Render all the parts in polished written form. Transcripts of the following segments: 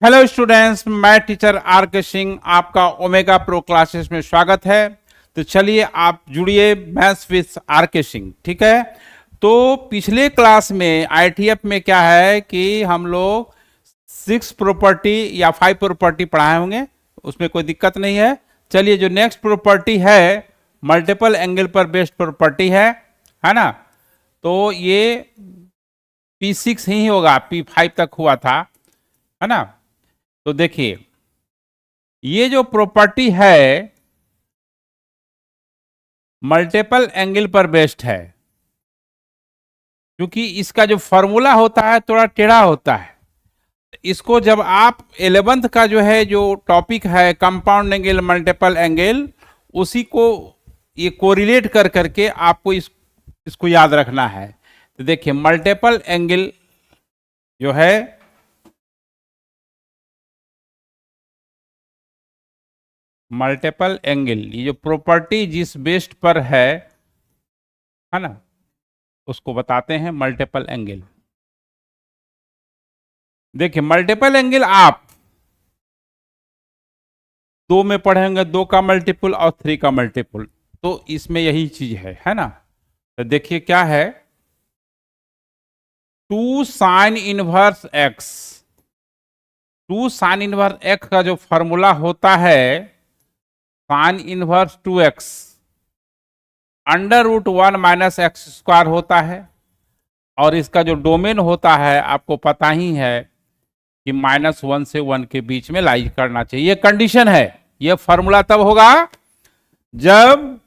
Hello students, मैं teacher are के सिंह आपका ओमेगा प्रो क्लासेस में स्वागत है। तो चलिए आप जुड़िए मैथ्स विद आर के सिंह। ठीक है, तो पिछले क्लास में आईटीएफ में क्या है कि हम लोग 6 प्रॉपर्टी या 5 प्रॉपर्टी पढ़ाए होंगे, उसमें कोई दिक्कत नहीं है। चलिए, जो नेक्स्ट प्रॉपर्टी है मल्टीपल एंगल पर बेस्ड प्रॉपर्टी है ना। तो ये P6 ही होगा, P5 तक हुआ था, है ना। तो देखिए, ये जो प्रॉपर्टी है मल्टीपल एंगल पर बेस्ड है, क्योंकि इसका जो फॉर्मूला होता है थोड़ा टेढ़ा होता है। इसको जब आप 11th का जो टॉपिक है कंपाउंड एंगल मल्टीपल एंगल, उसी को ये कोरिलेट कर करके आपको इसको याद रखना है। तो देखिए, मल्टीपल एंगल जो है मल्टीपल एंगल, ये जो प्रॉपर्टी जिस बेस्ड पर है ना, उसको बताते हैं मल्टीपल एंगल। देखिए, मल्टीपल एंगल आप 2 में पढ़ेंगे, 2 का मल्टीपल और 3 का मल्टीपल, तो इसमें यही चीज है ना। तो देखिए क्या है, 2 sign inverse x, 2 sign inverse x का जो फॉर्मूला होता है sign inverse 2x √1 minus x square होता है, और इसका जो डोमेन होता है आपको पता ही है कि -1 से 1 के बीच में लाइज करना चाहिए। ये कंडीशन है। ये फॉर्मूला तब होगा जब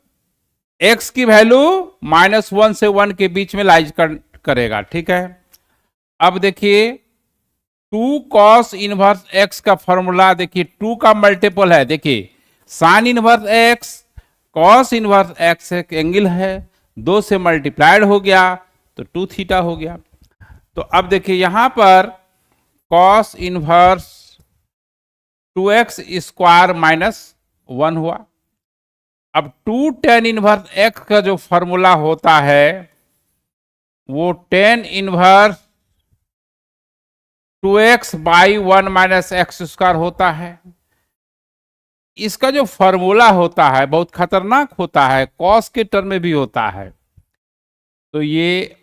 x की वैल्यू -1 से 1 के बीच में लाइज करेगा। ठीक है, अब देखिए 2 cos इनवर्स x का फॉर्मूला, देखिए 2 का मल्टीपल है, देखिए sine inverse x cos inverse x एक एंगल है, 2 से मल्टीप्लाइड हो गया तो 2 थीटा हो गया। तो अब देखिए यहां पर कॉस इनवर्स 2x स्क्वायर -1 हुआ। अब 2 tan इनवर्स x का जो फॉर्मूला होता है वो tan inverse 2x by 1 minus x square होता है। इसका जो फॉर्मूला होता है बहुत खतरनाक होता है, कॉस के टर्म में भी होता है। तो ये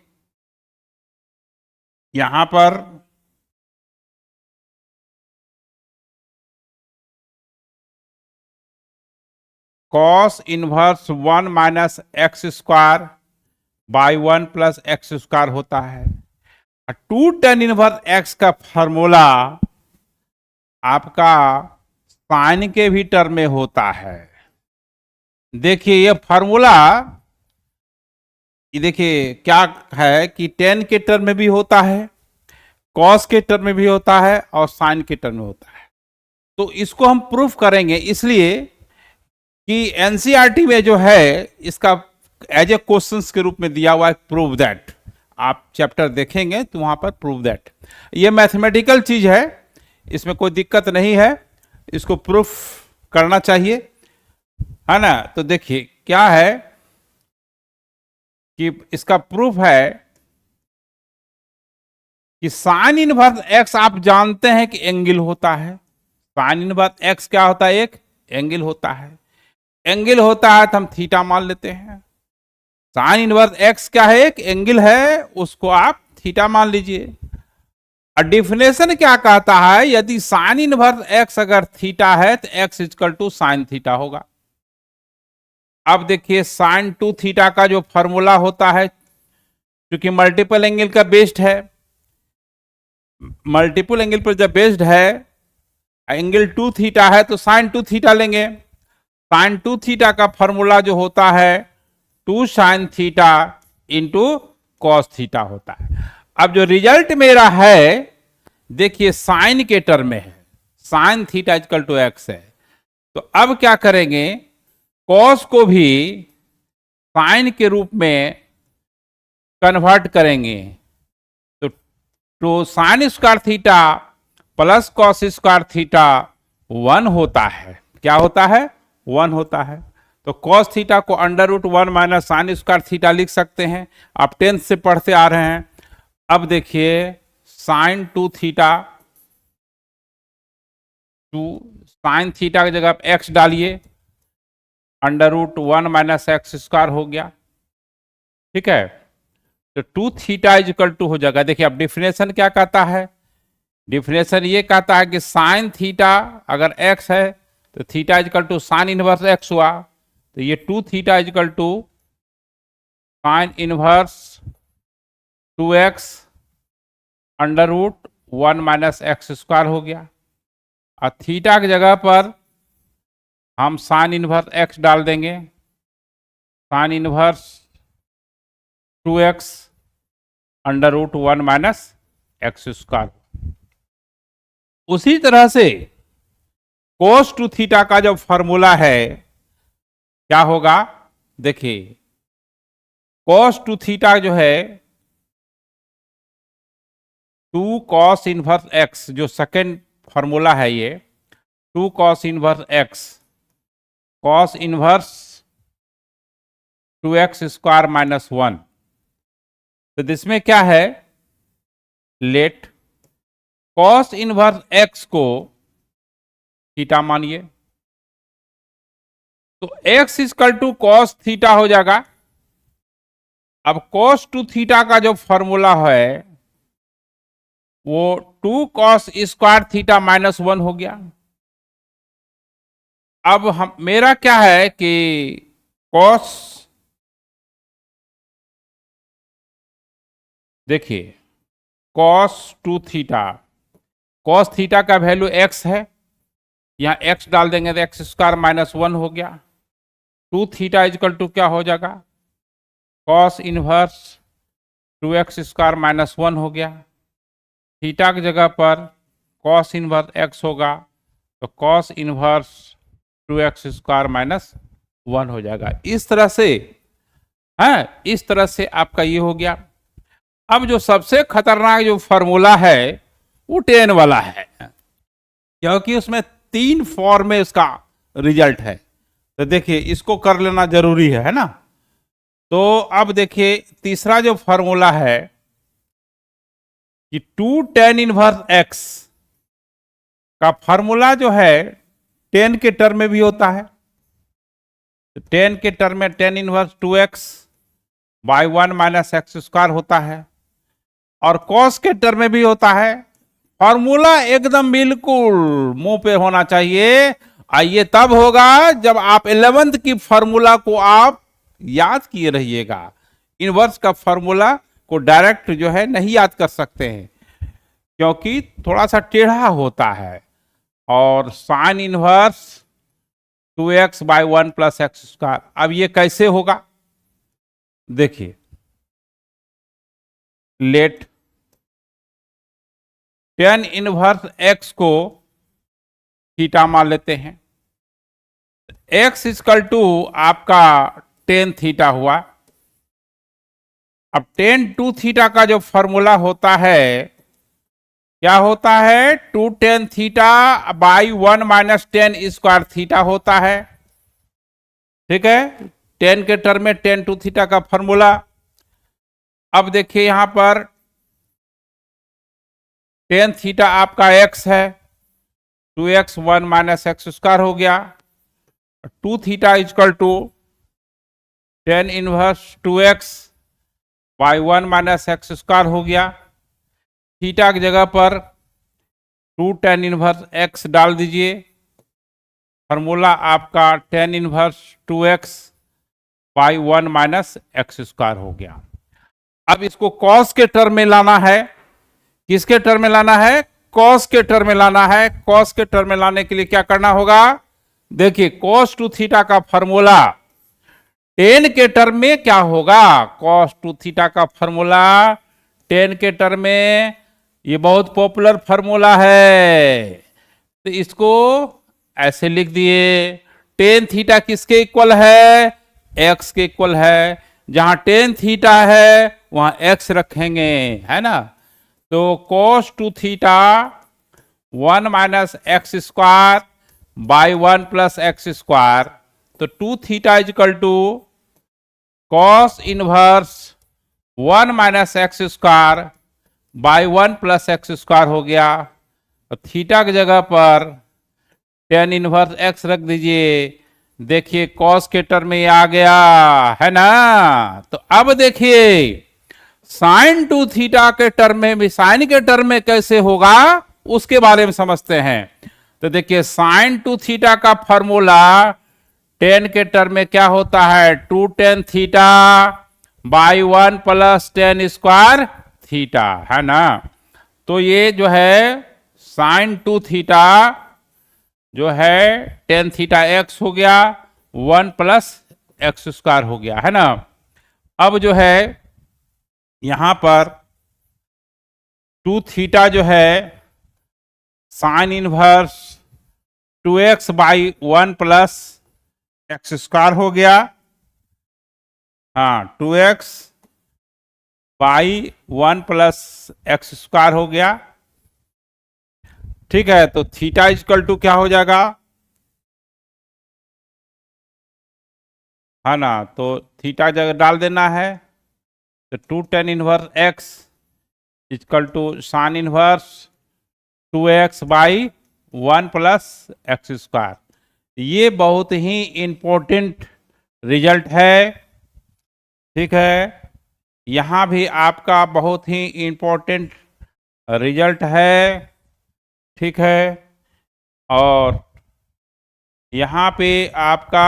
यहां पर cos inverse 1 minus x square by 1 plus x square होता है। 2 tan इनवर्स एक्स का फॉर्मूला आपका साइन के भी टर्म में होता है। देखिए ये फॉर्मूला, ये देखिए क्या है कि tan के टर्म में भी होता है, कॉस के टर्म में भी होता है और साइन के टर्म में होता है। तो इसको हम प्रूफ करेंगे, इसलिए कि एनसीईआरटी में जो है इसका एज ए क्वेश्चन के रूप में दिया हुआ है प्रूव दैट। आप चैप्टर देखेंगे तो वहां पर प्रूव दैट, ये मैथमेटिकल चीज है, इसमें कोई दिक्कत नहीं है, इसको प्रूफ करना चाहिए, है ना। तो देखिए क्या है कि इसका प्रूफ है कि साइन इनवर्स एक्स आप जानते हैं कि एंगल होता है। साइन इनवर्स एक्स क्या होता है? एक एंगल होता है। एंगल होता है तो हम थीटा मान लेते हैं। साइन इनवर्स एक्स क्या है? एक एंगल है, उसको आप थीटा मान लीजिए। और डिफिनेशन क्या कहता है? यदि साइन इनवर्स एक्स अगर थीटा है तो x equal to sine theta होगा। अब देखिए साइन 2 थीटा का जो फॉर्मूला होता है, क्योंकि मल्टीपल एंगल का बेस्ड है, मल्टीपल एंगल पर जब बेस्ड है, एंगल 2 थीटा है तो साइन 2 थीटा लेंगे। साइन 2 थीटा का फॉर्मूला जो होता है 2 sine theta into cos theta होता है। अब जो रिजल्ट मेरा है देखिए साइन के टर्म में है, sine theta equal to x है। तो अब क्या करेंगे, कॉस को भी साइन के रूप में कन्वर्ट करेंगे। तो sine square theta plus cos square theta 1 होता है। क्या होता है? 1 होता है। तो कॉस थीटा को √1 माइनस साइन स्क्वायर थीटा लिख सकते हैं, आप 10th से पढ़ते आ रहे हैं। अब देखिए sine 2 theta two sine theta की जगह एक्स डालिए, √1 माइनस एक्स स्क्वायर हो गया। ठीक है, तो 2 थीटा इज इक्वल टू हो जाएगा। देखिए अब डिफिनेशन क्या कहता है, डिफिनेशन ये कहता है कि साइन थीटा अगर एक्स है तो theta is equal to sine inverse x हुआ, तो ये 2 theta is equal to sine inverse 2x √1 minus x square हो गया। और थीटा की जगह पर हम साइन इनवर्स एक्स डाल देंगे, sign inverse 2x √1 minus x square. उसी तरह से cos 2 थीटा का जो फॉर्मूला है क्या होगा, देखिए cos 2 थीटा जो है 2 cos इनवर्स x, जो सेकेंड फॉर्मूला है ये 2 cos inverse x cos inverse 2x square minus 1। तो इसमें क्या है, लेट cos इनवर्स x को थीटा मानिए, तो x equal to cos theta हो जाएगा। अब cos 2 थीटा का जो फॉर्मूला है वो 2 cos स्क्वायर थीटा माइनस 1 हो गया। अब हम मेरा क्या है कि cos, देखिए cos 2 थीटा, cos थीटा का वैल्यू x है, यहां x डाल देंगे तो एक्स स्क्वायर माइनस 1 हो गया। 2 थीटा इक्वल टू क्या हो जाएगा, cos inverse 2x square minus 1 हो गया। थीटा की जगह पर cos इनवर्स x होगा, तो cos inverse 2x square minus 1 हो जाएगा। इस तरह से है, इस तरह से आपका ये हो गया। अब जो सबसे खतरनाक जो फॉर्मूला है वो tan वाला है, क्योंकि उसमें 3 फॉर्म में उसका रिजल्ट है। तो देखिए इसको कर लेना जरूरी है ना। तो अब देखिए तीसरा जो फॉर्मूला है कि 2 tan इनवर्स x का फॉर्मूला जो है tan के टर्म में भी होता है। tan के टर्म में tan inverse 2x by 1 minus x square होता है, और cos के टर्म में भी होता है। फॉर्मूला एकदम बिल्कुल मुंह पे होना चाहिए, आइए तब होगा जब आप 11th की फॉर्मूला को आप याद किए रहिएगा। इनवर्स का फॉर्मूला को डायरेक्ट जो है नहीं याद कर सकते हैं, क्योंकि थोड़ा सा टेढ़ा होता है। और sign inverse 2x by 1 plus x square, अब ये कैसे होगा, देखिए लेट tan इनवर्स x को थीटा मान लेते हैं। x इक्वल टू आपका tan थीटा हुआ। अब tan 2 थीटा का जो फॉर्मूला होता है क्या होता है, 2 tan theta by 1 minus tan square theta होता है। ठीक है, tan के टर्म में tan 2 थीटा का फॉर्मूला। अब देखिए यहां पर tan थीटा आपका x है, 2x 1 माइनस एक्स स्क्वायर हो गया। 2 theta equal to tan inverse 2x by 1 minus x square हो गया। थीटा की जगह पर 2 tan इनवर्स x डाल दीजिए, फॉर्मूला आपका tan inverse 2x by 1 minus x square हो गया। अब इसको cos के टर्म में लाना है, किसके टर्म में लाना है, cos के टर्म में लाना है। cos के टर्म में लाने के लिए क्या करना होगा, देखिए cos 2 थीटा का फॉर्मूला tan के टर्म में क्या होगा, cos 2 थीटा का फॉर्मूला tan के टर्म में, ये बहुत पॉपुलर फॉर्मूला है। तो इसको ऐसे लिख दिए, tan थीटा किसके इक्वल है, x के इक्वल है। जहां tan थीटा है वहां x रखेंगे, है ना। तो cos 2 theta 1 minus x square by 1 plus x square, तो 2 theta equal to cos inverse 1 minus x square by 1 plus x square हो गया। और थीटा की जगह पर टेन इनवर्स एक्स रख दीजिए। देखिए कॉस के टर्म में आ गया है ना। तो अब देखिए साइन टू थीटा के टर्म में भी, साइन के टर्म में कैसे होगा उसके बारे में समझते हैं। तो देखिए साइन टू थीटा का फॉर्मूला टेन के टर्म में क्या होता है, 2 tan θ by 1 plus tan square theta, है ना। तो ये जो है साइन टू थीटा जो है टेन थीटा एक्स हो गया, 1 प्लस एक्स स्क्वायर हो गया, है ना। अब जो है यहां पर 2 थीटा जो है sign inverse 2x by 1 plus x square हो गया। हाँ 2x by 1 plus x square हो गया। ठीक है, तो थीटा इक्वल टू क्या हो जाएगा, है ना। तो थीटा जगह डाल देना है, तो 2 tan inverse x equal to sine inverse 2x by 1 plus x square. ये बहुत ही इंपॉर्टेंट रिजल्ट है। ठीक है, यहां भी आपका बहुत ही इंपॉर्टेंट रिजल्ट है। ठीक है, और यहां पे आपका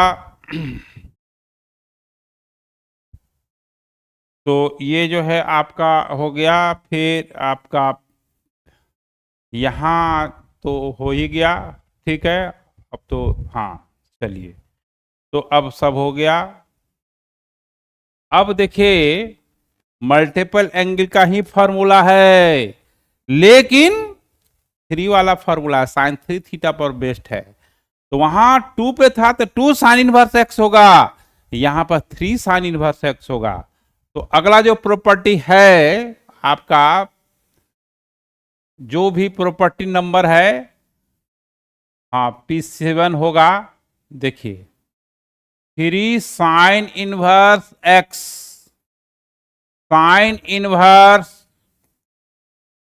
तो ये जो है आपका हो गया। फिर आपका यहां तो हो ही गया। ठीक है, अब तो हाँ चलिए, तो अब सब हो गया। अब देखिए मल्टीपल एंगल का ही फॉर्मूला है, लेकिन 3 वाला फॉर्मूला साइन 3 थीटा पर बेस्ड है। तो वहां 2 पे था तो 2 साइन इनवर्स एक्स होगा, यहां पर 3 साइन इनवर्स एक्स होगा। तो अगला जो प्रॉपर्टी है आपका, जो भी प्रॉपर्टी नंबर है, हाँ P7 होगा। देखिए 3 sign inverse x, sine inverse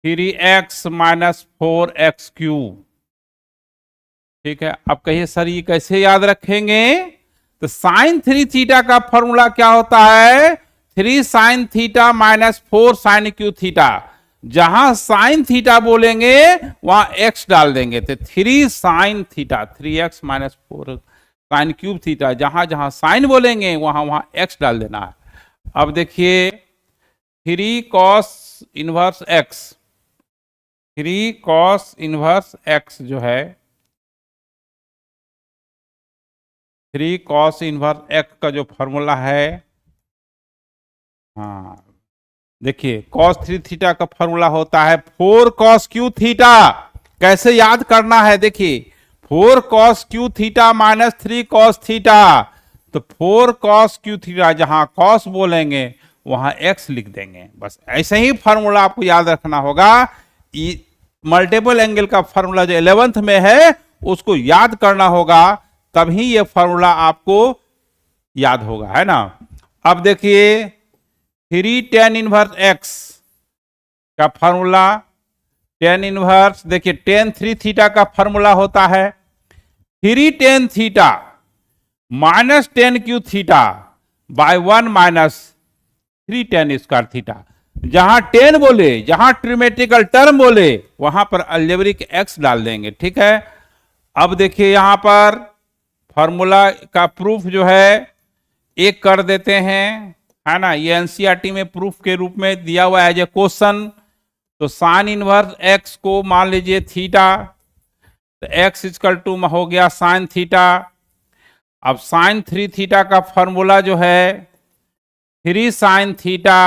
3x minus 4x cube. ठीक है, अब कहिए सर ये कैसे याद रखेंगे। तो साइन 3 थीटा का फॉर्मूला क्या होता है, 3 sine theta minus 4 sine cube theta. जहां साइन थीटा बोलेंगे वहां x डाल देंगे, तो 3 sine theta 3x minus 4 sine cube theta. जहां जहां साइन बोलेंगे वहां वहां x डाल देना है। अब देखिए 3 cos inverse x, 3 cos inverse x जो है, 3 कॉस इनवर्स एक्स का जो फॉर्मूला है, हाँ देखिए कॉस 3 थीटा का फॉर्मूला होता है 4 कॉस क्यू थीटा। कैसे याद करना है, देखिए 4 cos Q theta minus 3 cos theta. तो 4 कॉस क्यू थीटा, जहां कॉस बोलेंगे वहां एक्स लिख देंगे। बस ऐसे ही फॉर्मूला आपको याद रखना होगा। मल्टीपल एंगल का फॉर्मूला जो 11th में है उसको याद करना होगा, तभी ये फॉर्मूला आपको याद होगा, है ना। अब देखिए 3 tan इनवर्स एक्स का फॉर्मूला, tan इनवर्स देखिए tan 3 थीटा का फॉर्मूला होता है 3 tan theta minus tan cube theta by 1 minus 3 tan square theta. जहां tan बोले, जहां ट्रिमेट्रिकल टर्म बोले वहां पर अलजेब्रिक एक्स डाल देंगे। ठीक है, अब देखिए यहां पर फॉर्मूला का प्रूफ जो है एक कर देते हैं, है ना। ये एनसीईआरटी में प्रूफ के रूप में दिया हुआ है एज ए क्वेश्चन। तो साइन इनवर्स एक्स को मान लीजिए थीटा, तो एक्स इक्वल टू हो गया साइन थीटा। अब साइन 3 थीटा का फॉर्मूला जो है 3 sine theta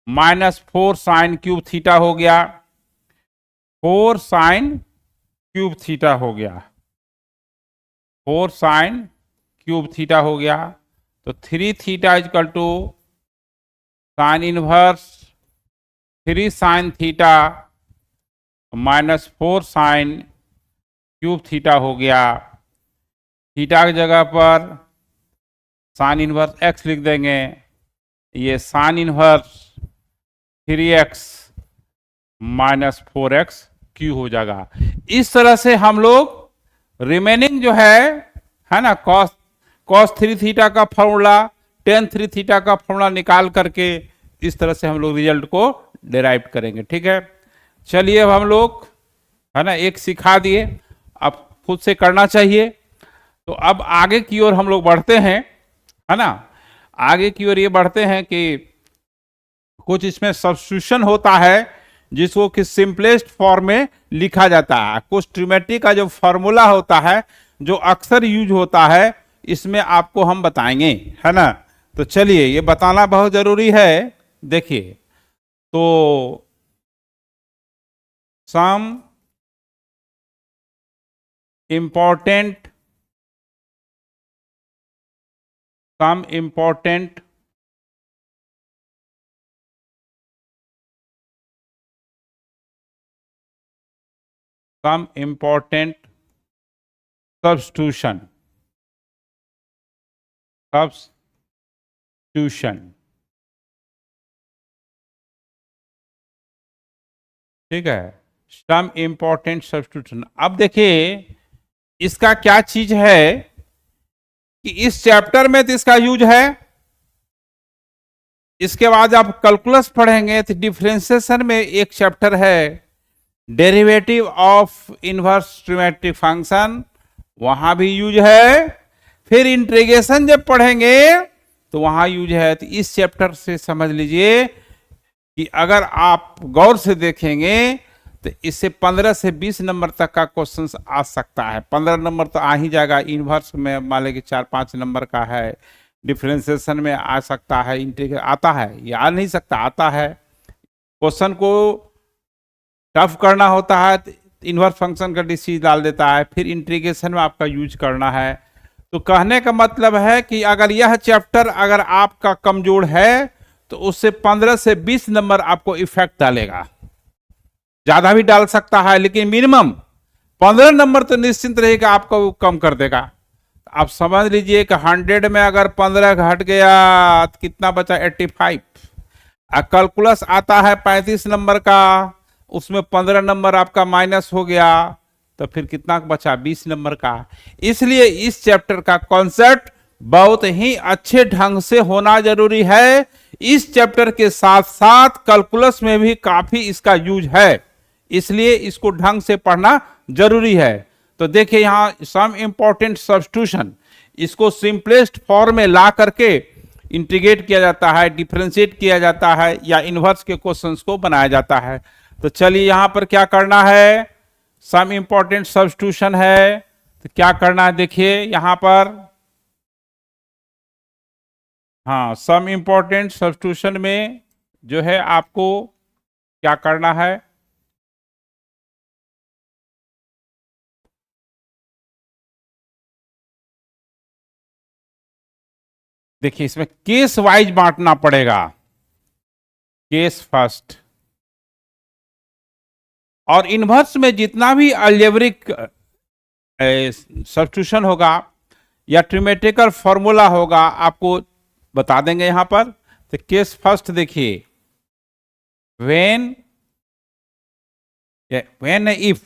minus 4 sine cube theta हो गया, 4 साइन क्यूब थीटा हो गया, 4 साइन क्यूब थीटा हो गया। तो 3 theta equal to sine inverse 3 sine theta minus 4 sine cube theta हो गया। थीटा की जगह पर साइन इनवर्स एक्स लिख देंगे, ये sine inverse 3x minus 4x Q हो जाएगा। इस तरह से हम लोग रिमेनिंग जो है ना, कॉस 3 थीटा का फॉर्मूला, टेन 3 थीटा का फॉर्मूला निकाल करके इस तरह से हम लोग रिजल्ट को डिराइव करेंगे। ठीक है, चलिए अब हम लोग है ना एक सिखा दिए, अब खुद से करना चाहिए। तो अब आगे की ओर हम लोग बढ़ते हैं, है ना, आगे की ओर ये बढ़ते हैं कि कुछ इसमें सब्स्टिट्यूशन होता है जिसको कि सिंपलेस्ट फॉर्म में लिखा जाता है। कुछ ट्रिमेट्री का जो फॉर्मूला होता है जो अक्सर यूज होता है, इसमें आपको हम बताएंगे, है ना। तो चलिए ये बताना बहुत जरूरी है। देखिए, तो सम इम्पोर्टेंट substitution ठीक है, सम इंपॉर्टेंट सब्स्टिट्यूशन। अब देखिए इसका क्या चीज है कि इस चैप्टर में तो इसका यूज है, इसके बाद आप कैलकुलस पढ़ेंगे तो डिफरेंशिएशन में एक चैप्टर है derivative of inverse trimetric function, वहां भी यूज है। फिर इंटीग्रेशन जब पढ़ेंगे तो वहां यूज है। तो इस चैप्टर से समझ लीजिए कि अगर आप गौर से देखेंगे तो इससे 15 से 20 नंबर तक का क्वेश्चन आ सकता है। 15 नंबर तो आ ही जाएगा, इनवर्स में मान लें कि 4-5 नंबर का है, डिफरेंशिएशन में आ सकता है, इंटीग्रेशन आता है, ये आ नहीं सकता, आता है। क्वेश्चन को टफ करना होता है तो इनवर्स फंक्शन का डिसीज डाल देता है, फिर इंटीग्रेशन में आपका यूज करना है। तो कहने का मतलब है कि अगर यह चैप्टर अगर आपका कमजोर है तो उससे 15 से 20 नंबर आपको इफेक्ट डालेगा, ज्यादा भी डाल सकता है, लेकिन मिनिमम 15 नंबर तो निश्चिंत रहेगा, आपको कम कर देगा। आप समझ लीजिए कि 100 में अगर 15 घट गया तो कितना बचा, 85। कैलकुलस आता है 35 नंबर का, उसमें 15 नंबर आपका माइनस हो गया तो फिर कितना बचा, 20 नंबर का। इसलिए इस चैप्टर का कॉन्सेप्ट बहुत ही अच्छे ढंग से होना जरूरी है। इस चैप्टर के साथ साथ कैलकुलस में भी काफी इसका यूज है, इसलिए इसको ढंग से पढ़ना जरूरी है। तो देखिए यहाँ सम इंपॉर्टेंट सब्स्टिट्यूशन, इसको सिंपलेस्ट फॉर्म में ला करके इंटीग्रेट किया जाता है, डिफरेंशिएट किया जाता है, या इनवर्स के क्वेश्चंस को बनाया जाता है। तो चलिए यहां पर क्या करना है, सम इंपॉर्टेंट सब्स्टिट्यूशन है, तो क्या करना है देखिए यहां पर। हाँ, सम इंपॉर्टेंट सब्स्टिट्यूशन में जो है आपको क्या करना है, देखिए इसमें केस वाइज बांटना पड़ेगा, केस फर्स्ट। और इनवर्स में जितना भी अलजेब्रिक सब्स्टिट्यूशन होगा या ट्रिमेट्रिकल फॉर्मूला होगा आपको बता देंगे यहां पर। तो केस फर्स्ट देखिए, व्हेन इफ,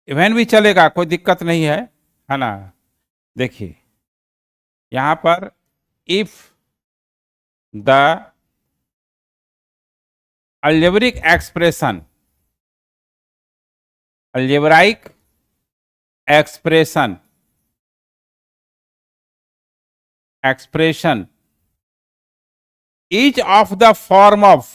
व्हेन भी चलेगा, कोई दिक्कत नहीं है ना। देखिए यहां पर if the algebraic expression, algebraic expression each of the form of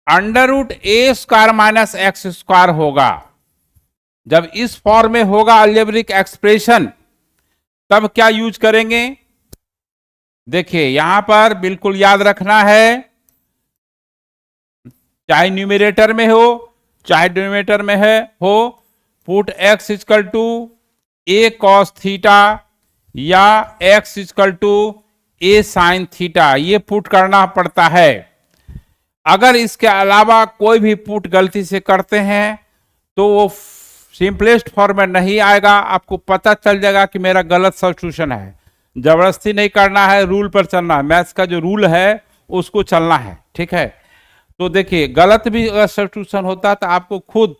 under root a square minus x square होगा। जब इस फॉर्म में होगा अलजेब्रिक एक्सप्रेशन, तब क्या यूज करेंगे, देखिए यहां पर बिल्कुल याद रखना है, चाहे न्यूमरेटर में हो चाहे डिनोमिनेटर में हो, put x equal to a cos theta या x equal to a sine theta, ये पुट करना पड़ता है। अगर इसके अलावा कोई भी पुट गलती से करते हैं तो वो सिंपलेस्ट फॉर्म में नहीं आएगा, आपको पता चल जाएगा कि मेरा गलत सब्स्टिट्यूशन है। जबरदस्ती नहीं करना है, रूल पर चलना है। मैथ्स का जो रूल है उसको चलना है, ठीक है। तो देखिए गलत भी अगर सब्स्टिट्यूशन होता है तो आपको खुद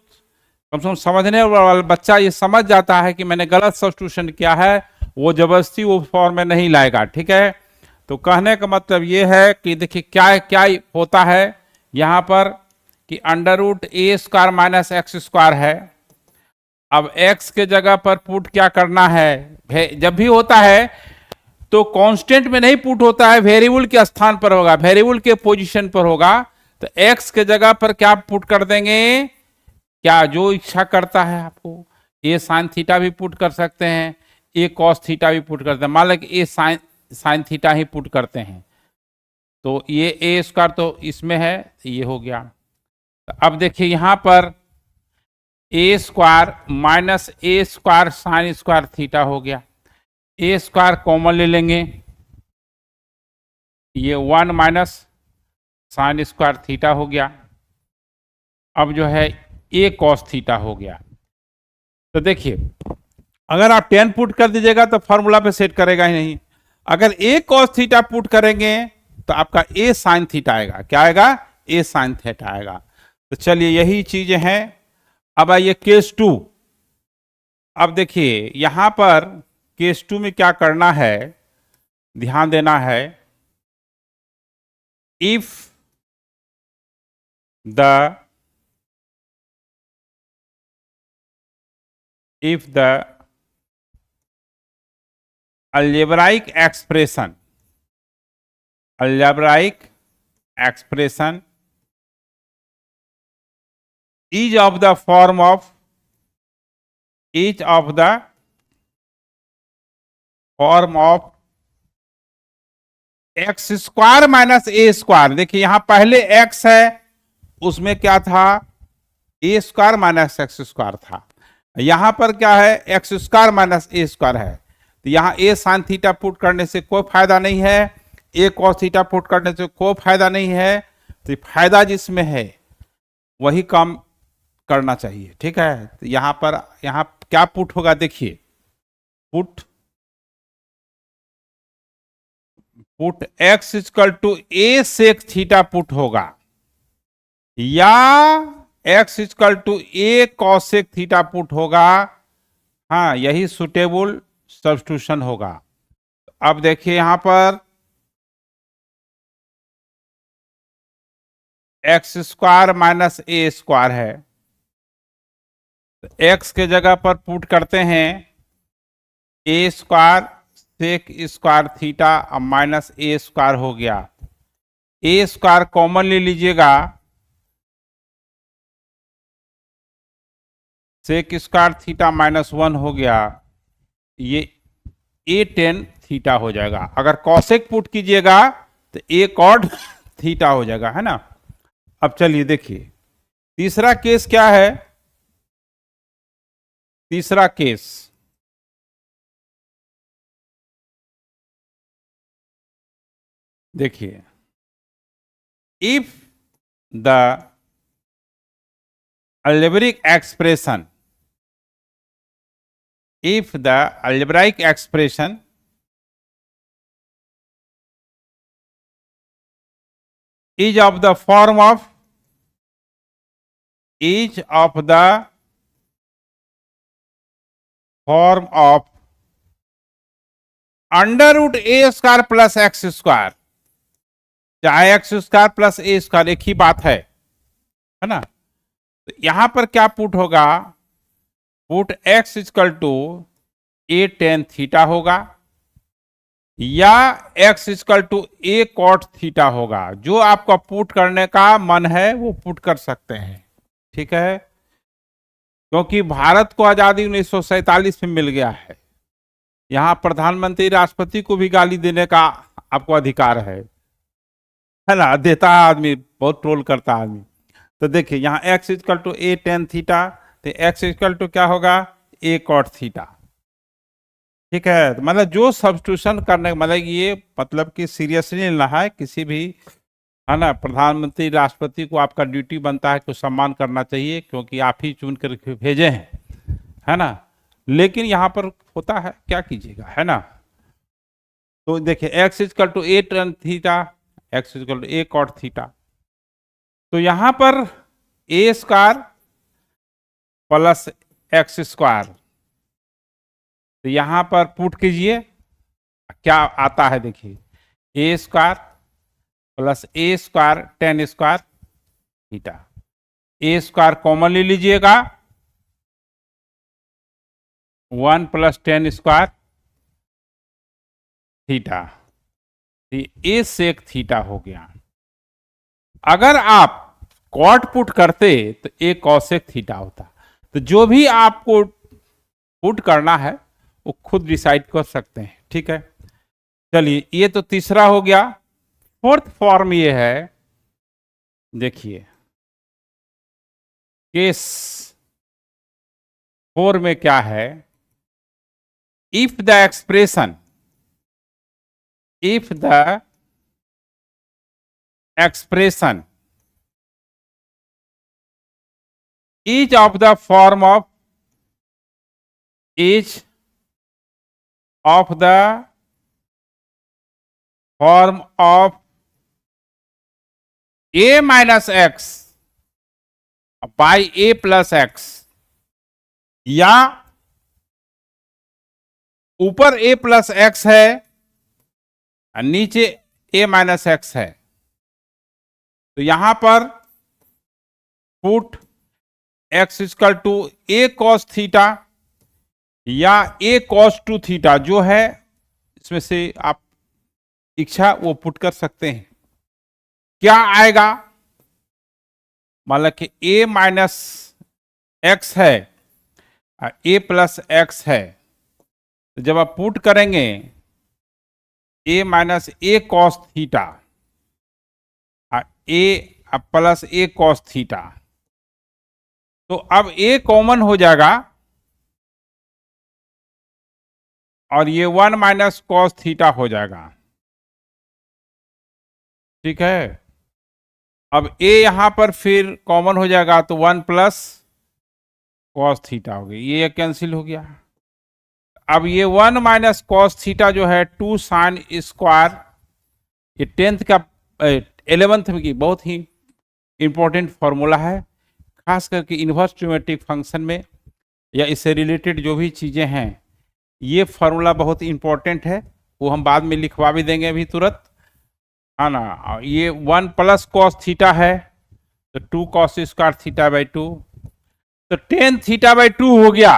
कम से कम समझने वाला बच्चा ये समझ जाता है कि मैंने गलत सब्स्टिट्यूशन किया है, वो जबरदस्ती वो फॉर्म में नहीं लाएगा, ठीक है। तो कहने का मतलब ये है कि देखिए क्या क्या होता है यहाँ पर कि under root a square minus x square है। अब x के जगह पर पुट क्या करना है, जब भी होता है तो कांस्टेंट में नहीं पुट होता है, वेरिएबल के स्थान पर होगा, वेरिएबल के पोजीशन पर होगा। तो x के जगह पर क्या पुट कर देंगे, क्या जो इच्छा करता है आपको, ए साइन थीटा भी पुट कर सकते हैं, ए कॉस थीटा भी पुट करते हैं। मान लो कि ए साइन थीटा ही पुट करते हैं तो ये ए स्क्वायर तो इसमें है, ये हो गया। तो अब देखिए यहां पर a square minus A square sine square theta हो गया। ए स्क्वायर कॉमन ले लेंगे, ये 1 माइनस साइन स्क्वायर थीटा हो गया। अब जो है ए कॉस थीटा हो गया। तो देखिए अगर आप 10 पुट कर दीजिएगा तो फॉर्मूला पे सेट करेगा ही नहीं। अगर ए कॉस थीटा पुट करेंगे तो आपका ए साइन थीटा आएगा। क्या आएगा, ए साइन थीटा आएगा। तो चलिए यही चीजें हैं। अब आइए केस 2। अब देखिए यहां पर केस 2 में क्या करना है, ध्यान देना है। If the algebraic expression is of the form of x square minus A square. देखिए यहां पहले एक्स है, उसमें क्या था, ए स्क्वायर माइनस एक्स स्क्वायर था। यहां पर क्या है, एक्स स्क्वायर माइनस ए स्क्वायर है। तो यहां ए साइन थीटा पुट करने से कोई फायदा नहीं है, ए कॉस थीटा पुट करने से कोई फायदा नहीं है। तो फायदा जिसमें है वही काम करना चाहिए, ठीक है। तो यहां पर यहां क्या पुट होगा, देखिए put x equal to a sec theta put होगा, या x equal to a cosec theta put होगा। हाँ, यही सुटेबल सब्स्टिट्यूशन होगा। अब देखिए यहां पर एक्स स्क्वायर माइनस ए स्क्वायर है, तो एक्स के जगह पर पुट करते हैं ए स्क्वायर सेक स्क्वायर थीटा, अब माइनस ए स्क्वायर हो गया। ए स्क्वायर कॉमन ले लीजिएगा, सेक स्क्वायर थीटा माइनस 1 हो गया, ये ए टेन थीटा हो जाएगा। अगर कॉसेक पुट कीजिएगा तो ए कॉड थीटा हो जाएगा, है ना। अब चलिए देखिए तीसरा केस क्या है। तीसरा केस, देखिए if the algebraic expression is of the form of under root a square plus x square, चाहे x square plus a square एक ही बात है ना। तो यहां पर क्या पुट होगा, put x equal to a tan theta होगा, या x equal to a cot theta होगा। जो आपका पुट करने का मन है वो पुट कर सकते हैं, ठीक है। क्योंकि भारत को आजादी 1947 में मिल गया है, यहां प्रधानमंत्री राष्ट्रपति को भी गाली देने का आपको अधिकार है ना। देता है आदमी, बहुत ट्रोल करता है आदमी। तो देखिए यहाँ x equal to a tan theta, तो एक्स इक्वल टू क्या होगा, ए कॉट थीटा, ठीक है। तो मतलब जो सब्स्टिट्यूशन करने, मतलब ये मतलब कि सीरियसली लेना है किसी भी, है ना। प्रधानमंत्री राष्ट्रपति को आपका ड्यूटी बनता है कि सम्मान करना चाहिए, क्योंकि आप ही चुन कर भेजे हैं, है ना। लेकिन यहाँ पर होता है, क्या कीजिएगा, है ना। तो देखिए x equal to a tan theta, x equal to a cot theta. तो यहां पर a square plus x square, तो यहां पर पुट कीजिए, क्या आता है देखिए, a square plus a square tan square theta. A square common ले लीजिएगा, 1 plus tan square theta, a sec theta हो गया। अगर आप कॉट पुट करते तो ए कॉसेक थीटा होता। तो जो भी आपको पुट करना है वो खुद डिसाइड कर सकते हैं, ठीक है। चलिए, ये तो तीसरा हो गया। फोर्थ फॉर्म ये है, देखिए केस 4 में क्या है, if the expression each of the form of a minus x by a plus x, या ऊपर a प्लस एक्स है और नीचे a माइनस एक्स है, तो यहां पर put x equal to a cos theta या a कॉस टू थीटा, जो है इसमें से आप इच्छा वो पुट कर सकते हैं। क्या आएगा, मतलब कि a माइनस एक्स है और a प्लस एक्स है, तो जब आप पुट करेंगे a minus A cos theta और a plus A cos theta, तो अब a कॉमन हो जाएगा और ये 1 माइनस कॉस थीटा हो जाएगा, ठीक है। अब a यहां पर फिर कॉमन हो जाएगा तो 1 प्लस कॉस थीटा हो गई, ये कैंसिल हो गया। अब ये 1 माइनस कॉस थीटा जो है 2 साइन स्क्वायर, ये 10th का 11th की बहुत ही इंपॉर्टेंट फॉर्मूला है, खास करके इन्वर्स ट्रिग्नोमेट्रिक फंक्शन में या इससे रिलेटेड जो भी चीजें हैं, ये फॉर्मूला बहुत इंपॉर्टेंट है। वो हम बाद में लिखवा भी देंगे अभी तुरंत, है ना। ये 1 प्लस कॉस थीटा है तो 2 कॉस स्क्वायर थीटा बाई 2, तो 10 थीटा बाई 2 हो गया।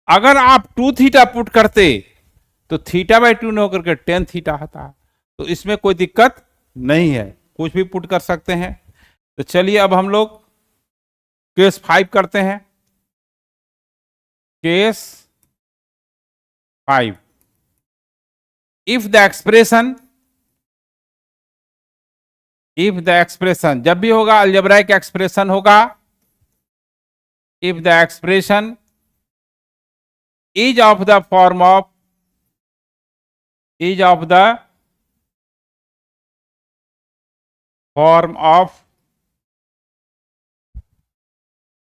अगर आप 2 थीटा पुट करते तो थीटा बाई 2 न होकर के 10 थीटा होता, तो इसमें कोई दिक्कत नहीं है, कुछ भी पुट कर सकते हैं। तो चलिए अब हम लोग केस 5 करते हैं। केस 5, इफ द एक्सप्रेशन जब भी होगा अलजेब्राइक एक्सप्रेशन होगा, if the expression is of the form of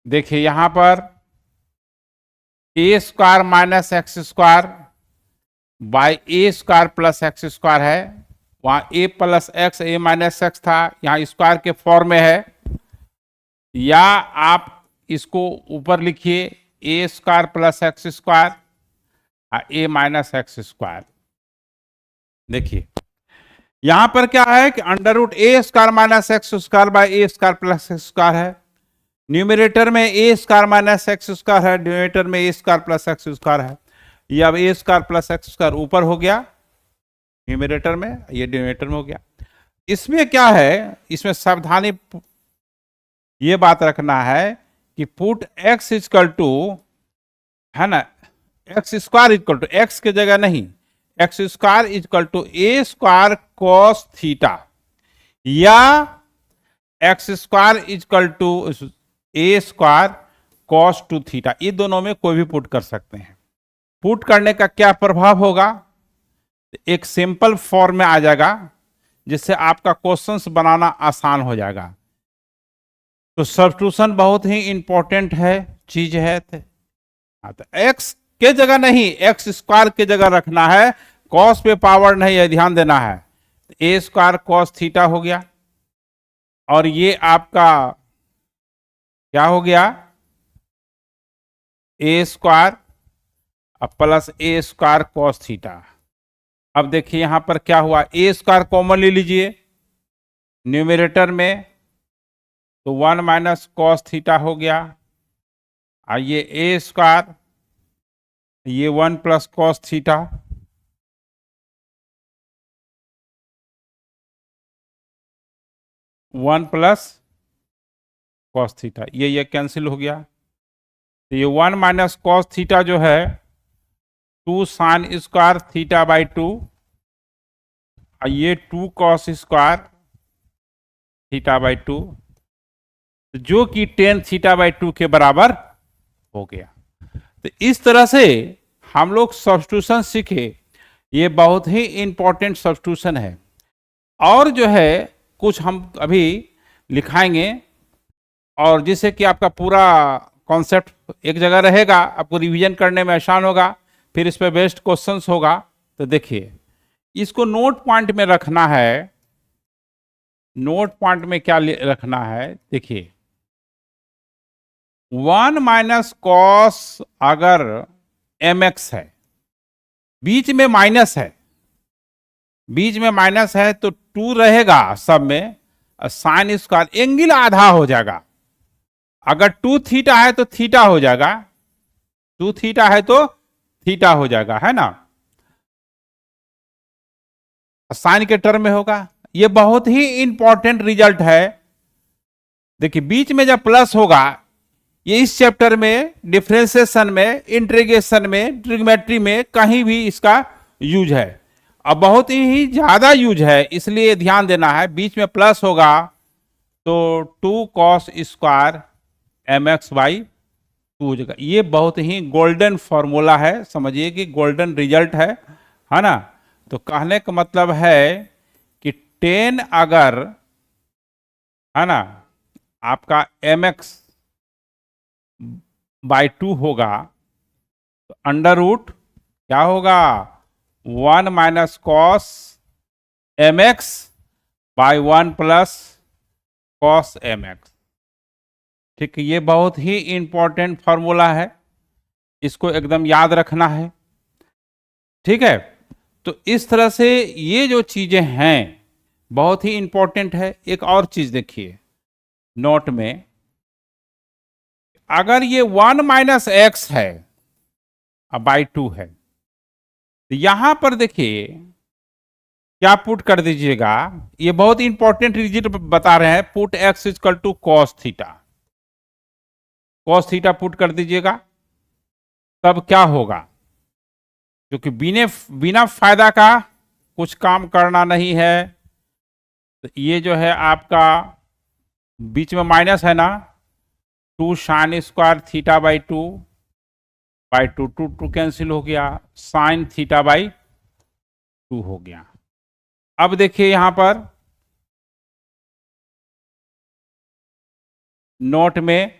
देखिए यहां पर a square minus x square by a square plus x square है, वहां a plus x a minus x था, यहां स्क्वायर के फॉर्म में है, या आप इसको ऊपर लिखिए a square plus x square a minus x square. देखिए यहां पर क्या है कि under root a square minus x square by a square plus x square है, न्यूमरेटर में a square minus x square है, डिनोमिनेटर में a square plus x square है। ये अब a square plus x square ऊपर हो गया न्यूमरेटर में, ये डिनोमिनेटर में हो गया। इसमें क्या है, इसमें सावधानी ये बात रखना है कि पुट एक्स इक्वल टू, है ना, x square equal to, x के जगह नहीं, x square equal to a square cos theta या x square equal to a square cos two theta, ये दोनों में कोई भी पुट कर सकते हैं। पुट करने का क्या प्रभाव होगा, एक सिंपल फॉर्म में आ जाएगा जिससे आपका क्वेश्चंस बनाना आसान हो जाएगा। तो सब्स्टिट्यूशन बहुत ही इंपॉर्टेंट है, चीज है। तो एक्स के जगह नहीं, एक्स स्क्वायर के जगह रखना है, कॉस पे पावर नहीं है, ध्यान देना है। ए स्क्वायर कॉस थीटा हो गया, और ये आपका क्या हो गया, ए square plus a square cos theta. अब देखिए यहां पर क्या हुआ, ए स्क्वायर कॉमन ले लीजिए न्यूमरेटर में, तो 1 माइनस कॉस थीटा हो गया, और ये ए स्क्वायर, ये 1 plus cos theta, one plus cos theta, ये कैंसिल हो गया। तो ये 1 माइनस कॉस थीटा जो है 2 साइन स्क्वायर थीटा बाई 2, और ये 2 कॉस स्क्वायर थीटा बाई 2, जो कि 10 थीटा बाई 2 के बराबर हो गया। तो इस तरह से हम लोग सब्स्टिट्यूशन सीखे, ये बहुत ही इंपॉर्टेंट सब्स्टिट्यूशन है। और जो है कुछ हम अभी लिखाएंगे, और जिससे कि आपका पूरा कॉन्सेप्ट एक जगह रहेगा, आपको रिवीजन करने में आसान होगा, फिर इस पर बेस्ड क्वेश्चंस होगा। तो देखिए इसको नोट पॉइंट में रखना है। नोट पॉइंट में क्या रखना है, देखिए 1 माइनस कॉस अगर mx है, बीच में माइनस है, बीच में माइनस है तो 2 रहेगा सब में, साइन स्क्वायर एंगल आधा हो जाएगा। अगर 2 थीटा है तो थीटा हो जाएगा, 2 थीटा है तो थीटा हो जाएगा, है ना, साइन के टर्म में होगा। ये बहुत ही इंपॉर्टेंट रिजल्ट है। देखिए बीच में जब प्लस होगा, ये इस चैप्टर में डिफरेंशिएशन में, इंटीग्रेशन में, ट्रिग्नोमेट्री में कहीं भी इसका यूज है, अब बहुत ही ज्यादा यूज है, इसलिए ध्यान देना है। बीच में प्लस होगा तो 2 कॉस स्क्वायर mx बाई 2 हो जाएगा। ये बहुत ही गोल्डन फॉर्मूला है, समझिए कि गोल्डन रिजल्ट है ना। तो कहने का मतलब है कि 10 अगर, है ना, आपका mx बाई 2 होगा तो अंडर रूट क्या होगा, 1 minus cos mx by 1 plus cos mx। ठीक है, ये बहुत ही इंपॉर्टेंट फॉर्मूला है, इसको एकदम याद रखना है। ठीक है, तो इस तरह से ये जो चीजें हैं बहुत ही इंपॉर्टेंट है। एक और चीज देखिए नोट में, अगर ये 1 माइनस एक्स है बाई 2 है, तो यहां पर देखिए क्या पुट कर दीजिएगा, ये बहुत इंपॉर्टेंट रिजल्ट बता रहे हैं, put x equal to cos theta, cos theta put कर दीजिएगा। तब क्या होगा, क्योंकि बिना फायदा का कुछ काम करना नहीं है, तो ये जो है आपका बीच में माइनस है ना, 2 sine square theta by 2 by 2, 2 cancel हो गया, साइन थीटा बाई 2 हो गया। अब देखिए यहां पर नोट में,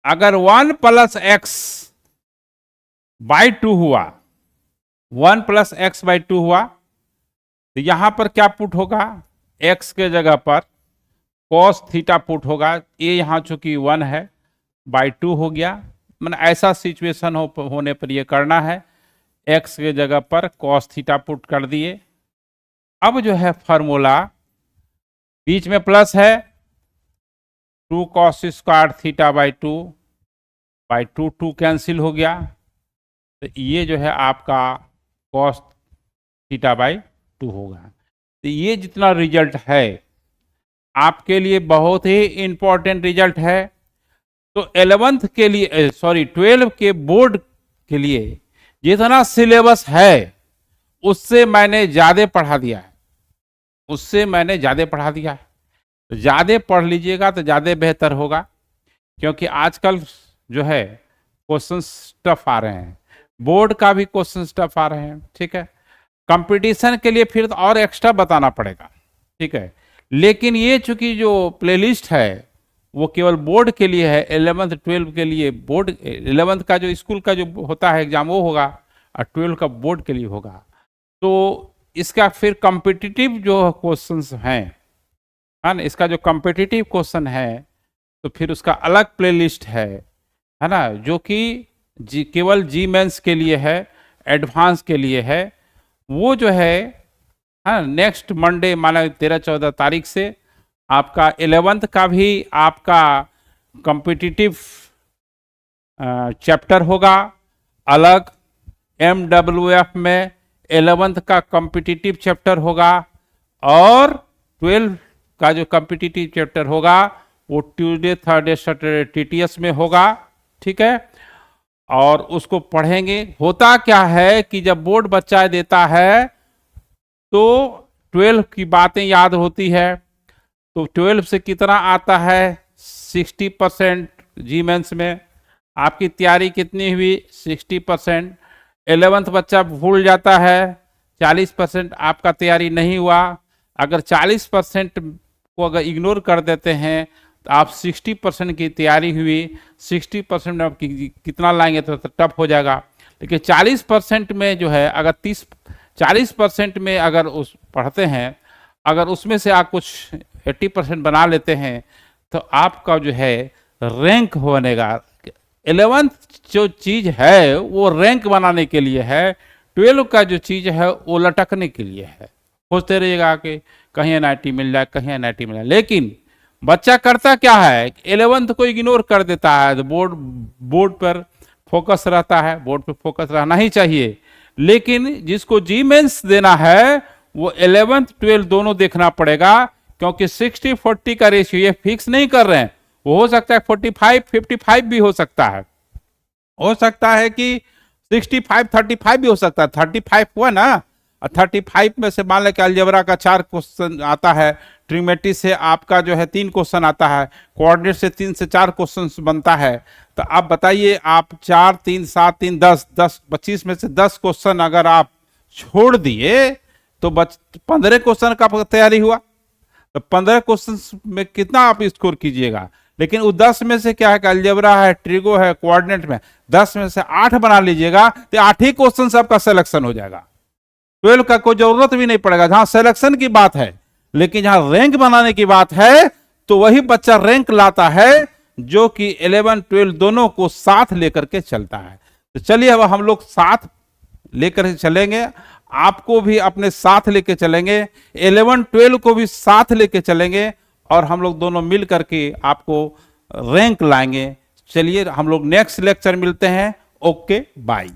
अगर 1 प्लस एक्स बाई 2 हुआ, 1 प्लस एक्स बाई 2 हुआ, तो यहां पर क्या पुट होगा, x के जगह पर cos थीटा पुट होगा। ये यहां चूंकि 1 है, बाई 2 हो गया, मतलब ऐसा सिचुएशन होने पर ये करना है, x के जगह पर cos थीटा पुट कर दिए। अब जो है फॉर्मूला, बीच में प्लस है, 2 cos square theta by 2 by 2, 2 cancel हो गया, तो ये जो है आपका cos थीटा बाई 2 होगा। तो ये जितना रिजल्ट है आपके लिए बहुत ही इंपॉर्टेंट रिजल्ट है। तो 11th के लिए, सॉरी 12 के बोर्ड के लिए जितना सिलेबस है उससे मैंने ज्यादा पढ़ा दिया है, उससे मैंने ज्यादा पढ़ा दिया है। तो ज्यादा पढ़ लीजिएगा तो ज्यादा बेहतर होगा, क्योंकि आजकल जो है क्वेश्चन टफ आ रहे हैं, बोर्ड का भी क्वेश्चन टफ आ रहे हैं। ठीक है, कंपटीशन के लिए फिर तो और एक्स्ट्रा बताना पड़ेगा। ठीक है, लेकिन ये चूंकि जो प्लेलिस्ट है वो केवल बोर्ड के लिए है, 11th 12 के लिए बोर्ड, 11th का जो स्कूल का जो होता है एग्जाम वो होगा, और 12 का बोर्ड के लिए होगा। तो इसका फिर कॉम्पिटिटिव जो क्वेश्चंस हैं, है ना, इसका जो कॉम्पिटिटिव क्वेश्चन है तो फिर उसका अलग प्लेलिस्ट है ना, जो कि केवल जी मेंस के लिए है, एडवांस के लिए है। वो जो है नेक्स्ट मंडे माना 13-14 तारीख से आपका 11th का भी आपका कॉम्पिटिटिव चैप्टर होगा अलग। MWF में 11th का कॉम्पिटिटिव चैप्टर होगा और 12 का जो कॉम्पिटिटिव चैप्टर होगा वो ट्यूसडे थर्सडे सैटरडे TTS में होगा, ठीक है। और उसको पढ़ेंगे। होता क्या है कि जब बोर्ड बच्चा देता है तो 12 की बातें याद होती है, तो 12 से कितना आता है 60% जी मेंस में। आपकी तैयारी कितनी हुई 60%। 11th बच्चा भूल जाता है, 40% आपका तैयारी नहीं हुआ। अगर 40% को अगर इग्नोर कर देते हैं तो आप 60% की तैयारी हुई। 60% में आप कितना लाएंगे तो टफ हो जाएगा। लेकिन 40% में जो है अगर 40% में अगर उस पढ़ते हैं, अगर उसमें से आप कुछ 80% बना लेते हैं तो आपका जो है रैंक बनेगा। 11th जो चीज़ है वो रैंक बनाने के लिए है, 12 का जो चीज़ है वो लटकने के लिए है। सोचते रहिएगा कि कहीं NIT मिल जाए, कहीं NIT मिल जाए। लेकिन बच्चा करता क्या है 11th को इग्नोर कर देता है, तो बोर्ड पर फोकस रहता है। बोर्ड पर फोकस रहना ही चाहिए, लेकिन जिसको जी मेंस देना है वो 11th 12 दोनों देखना पड़ेगा, क्योंकि 60-40 का रेशियो ये फिक्स नहीं कर रहे हैं। वो हो सकता है 45-55 भी हो सकता है कि 65-35 भी हो सकता है। 35 हुआ ना, और 35 में से मान लें कि अलजेब्रा का 4 क्वेश्चन आता है, ट्रिमेट्री से आपका जो है 3 क्वेश्चन आता है, कोऑर्डिनेट से 3 से 4 क्वेश्चन बनता है। तो आप बताइए, आप 4 3 7 3 10 25 में से 10 क्वेश्चन अगर आप छोड़ दिए तो 15 क्वेश्चन का तैयारी हुआ। तो 15 क्वेश्चन में कितना आप स्कोर कीजिएगा। लेकिन वो 10 में से क्या है कि अलजेब्रा है, ट्रिगो है, कोऑर्डिनेट में 10 में से 8 बना लीजिएगा तो 8 ही क्वेश्चन से आपका सिलेक्शन हो जाएगा। 12 का कोई जरूरत भी नहीं पड़ेगा। जहां सिलेक्शन की बात है, लेकिन जहां रैंक बनाने की बात है तो वही बच्चा रैंक लाता है जो कि 11-12 दोनों को साथ लेकर के चलता है। तो चलिए अब हम लोग साथ लेकर चलेंगे, आपको भी अपने साथ लेके चलेंगे, 11-12 को भी साथ लेके चलेंगे और हम लोग दोनों मिल करके आपको रैंक लाएंगे। चलिए हम लोग नेक्स्ट लेक्चर मिलते हैं। Okay bye.